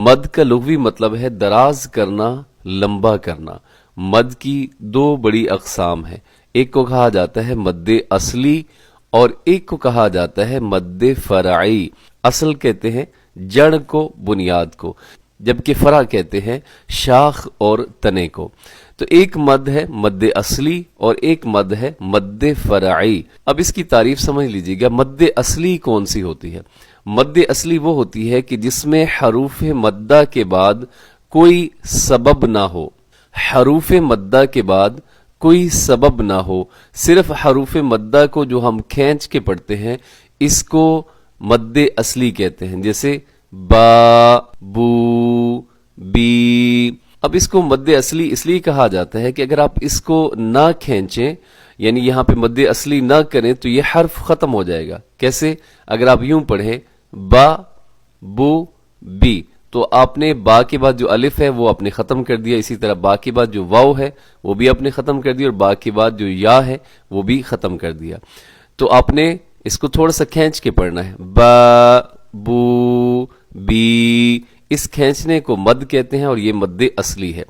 مد کا لغوی مطلب ہے دراز کرنا، لمبا کرنا۔ مد کی دو بڑی اقسام ہیں، ایک کو کہا جاتا ہے مد اصلی اور ایک کو کہا جاتا ہے مد فرعی۔ اصل کہتے ہیں جڑ کو، بنیاد کو، جبکہ فرع کہتے ہیں شاخ اور تنے کو۔ تو ایک مد ہے مد اصلی اور ایک مد ہے مد فرعی۔ اب اس کی تعریف سمجھ لیجیے گا، مد اصلی کون سی ہوتی ہے؟ مد اصلی وہ ہوتی ہے کہ جس میں حروف مدہ کے بعد کوئی سبب نہ ہو، حروف مدہ کے بعد کوئی سبب نہ ہو، صرف حروف مدہ کو جو ہم کھینچ کے پڑھتے ہیں اس کو مد اصلی کہتے ہیں، جیسے با، بو، بی۔ اب اس کو مد اصلی اس لیے کہا جاتا ہے کہ اگر آپ اس کو نہ کھینچیں، یعنی یہاں پہ مد اصلی نہ کریں تو یہ حرف ختم ہو جائے گا۔ کیسے؟ اگر آپ یوں پڑھیں با، بو، بی، تو آپ نے با کے بعد جو الف ہے وہ آپ نے ختم کر دیا، اسی طرح با کے بعد جو واو ہے وہ بھی آپ نے ختم کر دیا، اور با کے بعد جو یا ہے وہ بھی ختم کر دیا۔ تو آپ نے اس کو تھوڑا سا کھینچ کے پڑھنا ہے، با، بو، بی۔ اس کھینچنے کو مد کہتے ہیں اور یہ مد اصلی ہے۔